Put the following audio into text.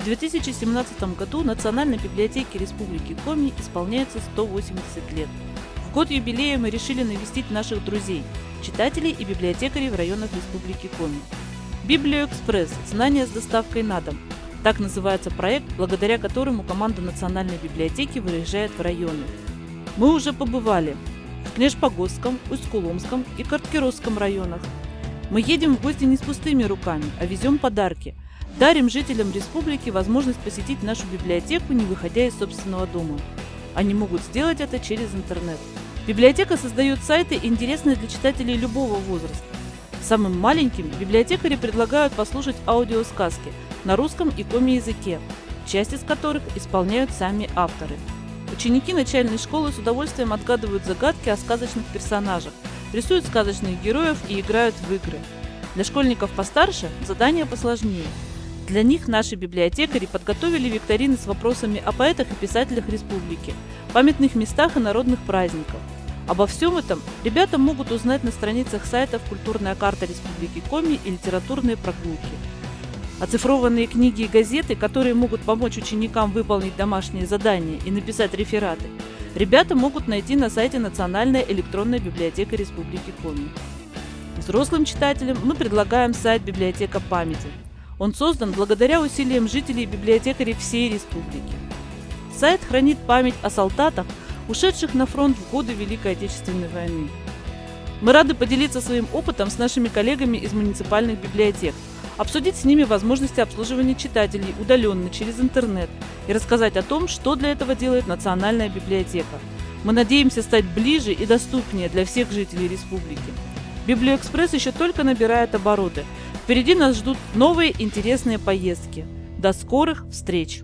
В 2017 году Национальной библиотеке Республики Коми исполняется 180 лет. В год юбилея мы решили навестить наших друзей, читателей и библиотекарей в районах Республики Коми. «Библиоэкспресс. Знания с доставкой на дом». Так называется проект, благодаря которому команда Национальной библиотеки выезжает в районы. Мы уже побывали в Кнежпогосском, Усть-Куломском и Карткиросском районах. Мы едем в гости не с пустыми руками, а везем подарки. Дарим жителям республики возможность посетить нашу библиотеку, не выходя из собственного дома. Они могут сделать это через интернет. Библиотека создает сайты, интересные для читателей любого возраста. Самым маленьким библиотекари предлагают послушать аудиосказки на русском и коми-языке, часть из которых исполняют сами авторы. Ученики начальной школы с удовольствием отгадывают загадки о сказочных персонажах, рисуют сказочных героев и играют в игры. Для школьников постарше задания посложнее. Для них наши библиотекари подготовили викторины с вопросами о поэтах и писателях республики, памятных местах и народных праздниках. Обо всем этом ребята могут узнать на страницах сайтов «Культурная карта Республики Коми» и «Литературные прогулки». Оцифрованные книги и газеты, которые могут помочь ученикам выполнить домашние задания и написать рефераты, ребята могут найти на сайте Национальной электронной библиотеки Республики Коми. Взрослым читателям мы предлагаем сайт «Библиотека памяти». Он создан благодаря усилиям жителей и библиотекарей всей республики. Сайт хранит память о солдатах, ушедших на фронт в годы Великой Отечественной войны. Мы рады поделиться своим опытом с нашими коллегами из муниципальных библиотек, обсудить с ними возможности обслуживания читателей удаленно через интернет и рассказать о том, что для этого делает Национальная библиотека. Мы надеемся стать ближе и доступнее для всех жителей республики. «Библиоэкспресс» еще только набирает обороты. Впереди нас ждут новые интересные поездки. До скорых встреч!